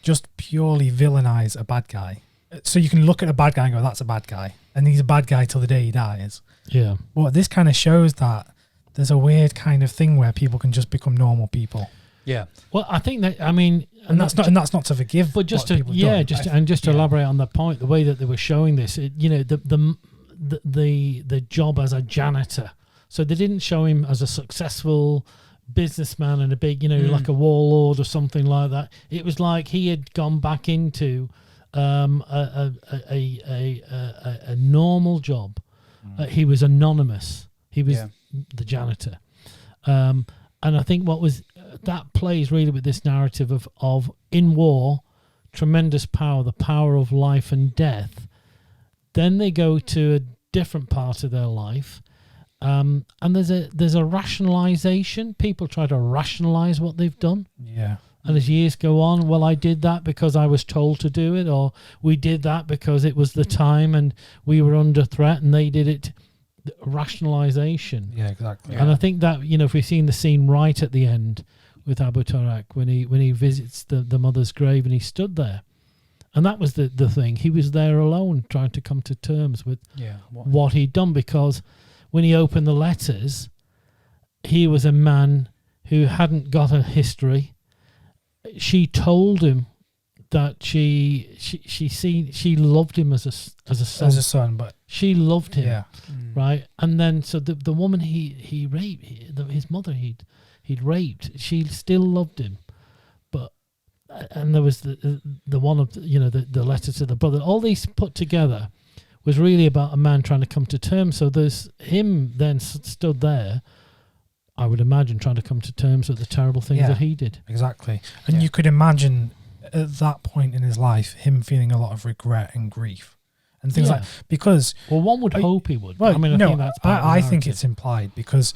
just purely villainize a bad guy. So you can look at a bad guy and go, that's a bad guy. And he's a bad guy till the day he dies. Yeah. Well, this kind of shows that there's a weird kind of thing where people can just become normal people. Yeah. Well, I think that, and that's not to forgive, but just to elaborate on that point, the way that they were showing this, the job as a janitor. So they didn't show him as a successful businessman and a big, like a warlord or something like that. It was like he had gone back into a normal job. He was anonymous. He was the janitor. I think that plays really with this narrative of in war, tremendous power, the power of life and death. Then they go to a different part of their life, and there's a rationalization. People try to rationalize what they've done. Yeah. And as years go on, well, I did that because I was told to do it, or we did that because it was the time and we were under threat, and they did it. Rationalization. Yeah, exactly. And I think that, if we've seen the scene right at the end with Abu Tarak when he visits the mother's grave and he stood there, and that was the thing. He was there alone, trying to come to terms with what he'd done, because when he opened the letters, he was a man who hadn't got a history. She told him that she loved him as a son, but she loved him. Yeah. Right, and then so the woman he raped, his mother he'd raped, she still loved him, but and there was the one of the letter to the brother. All these put together was really about a man trying to come to terms. So there's him then stood there, I would imagine, trying to come to terms with the terrible things that he did. Exactly, and you could imagine at that point in his life him feeling a lot of regret and grief. And things like, because one would hope he would. Well, I mean, I think it's implied, because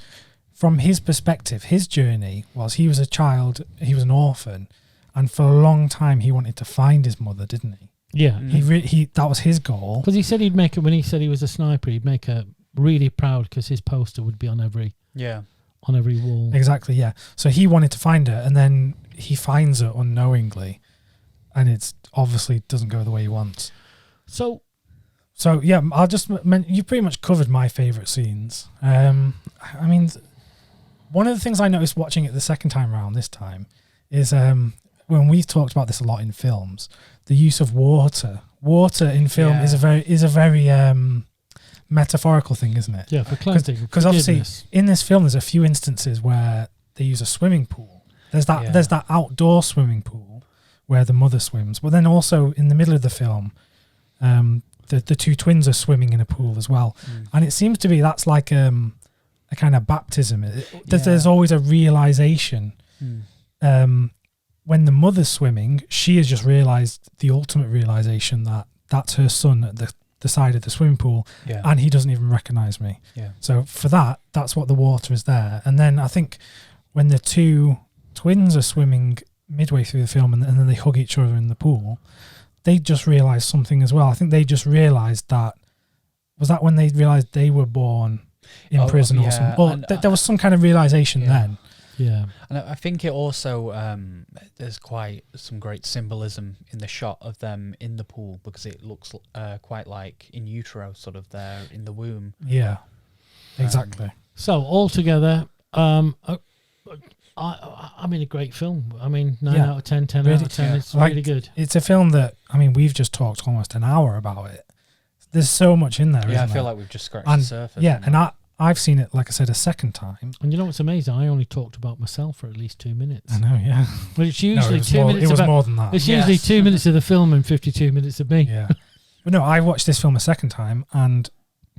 from his perspective, his journey was he was a child, he was an orphan, and for a long time he wanted to find his mother, didn't he? Yeah, he that was his goal. Because he said he'd make it when he said he was a sniper. He'd make her really proud because his poster would be on every wall. Exactly, yeah. So he wanted to find her, and then he finds her unknowingly, and it's obviously doesn't go the way he wants. So yeah, I'll just you pretty much covered my favourite scenes. I mean, one of the things I noticed watching it the second time around this time is when we've talked about this a lot in films, the use of water. Water in film is a very metaphorical thing, isn't it? Yeah, for cleansing. Because obviously in this film there's a few instances where they use a swimming pool. There's that outdoor swimming pool where the mother swims, but then also in the middle of the film, the two twins are swimming in a pool as well. And it seems to be that's like a kind of baptism. There's always a realization. When the mother's swimming, she has just realized the ultimate realization that that's her son at the side of the swimming pool, and he doesn't even recognize me. So for that's what the water is there. And then I think when the two twins are swimming midway through the film and then they hug each other in the pool, they just realised something as well. I think they just realised that when they realised they were born in prison or something. Or there was some kind of realisation then. Yeah. And I think it also, there's quite some great symbolism in the shot of them in the pool, because it looks quite like in utero, sort of there in the womb. Yeah, exactly. So altogether, I mean, a great film. I mean, 9 out of 10, 10 out of 10. It's really good. It's a film that, I mean, we've just talked almost an hour about it. There's so much in there, I feel like we've just scratched the surface. Yeah, and I've seen it, like I said, a second time. And you know what's amazing? I only talked about myself for at least 2 minutes. I know, yeah. But it's usually 2 minutes. It was more than that. It's usually 2 minutes of the film and 52 minutes of me. Yeah. But no, I watched this film a second time, and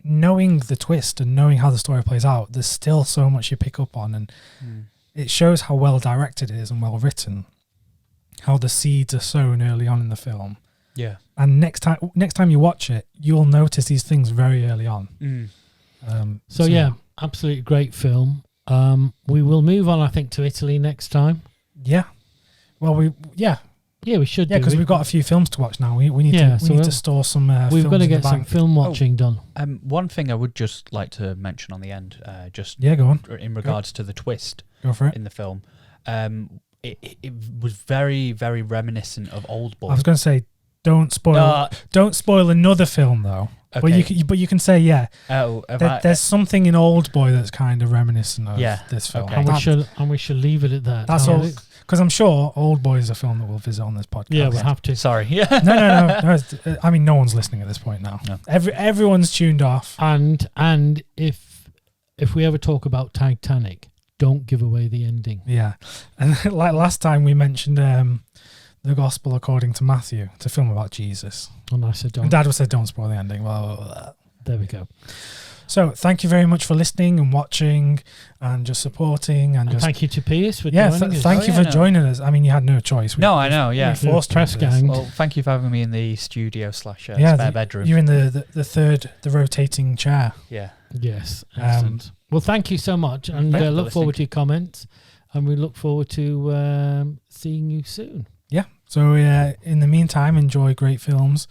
knowing the twist and knowing how the story plays out, there's still so much you pick up on, and it shows how well directed it is and well written, how the seeds are sown early on in the film. Yeah. And next time you watch it, you'll notice these things very early on. So yeah, absolutely great film. We will move on, I think, to Italy next time. Yeah. Well, we should. Yeah, because we've got a few films to watch now. We need to store some. We've got to get some film watching done. One thing I would just like to mention on the end, go on. In regards to the twist. Go for it. In the film, it was very, very reminiscent of Old Boy. I was going to say, don't spoil another film though. Okay. But you can say there's something in Old Boy that's kind of reminiscent of this film. Okay. And we should leave it at that. That's all. Because I'm sure Old Boy is a film that we'll visit on this podcast. Yeah, we'll have to. Sorry. No. I mean, no one's listening at this point now. No. Everyone's tuned off. And if we ever talk about Titanic, don't give away the ending. Yeah. And like last time we mentioned The Gospel According to Matthew. It's a film about Jesus. And I said, Dad said, don't spoil the ending. Well, there we go. So thank you very much for listening and watching and just supporting and just thank you to Piers for joining us. Thank you for joining us. I mean, you had no choice. I know. Yeah, we forced press gang. Well, thank you for having me in the studio / spare bedroom. You're in the rotating chair. Yeah. Yes. Excellent. Well, thank you so much, and look forward to your comments, and we look forward to seeing you soon. Yeah. So in the meantime, enjoy great films,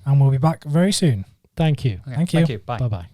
and we'll be back very soon. Thank you. Okay. Thank you. Bye. Bye-bye.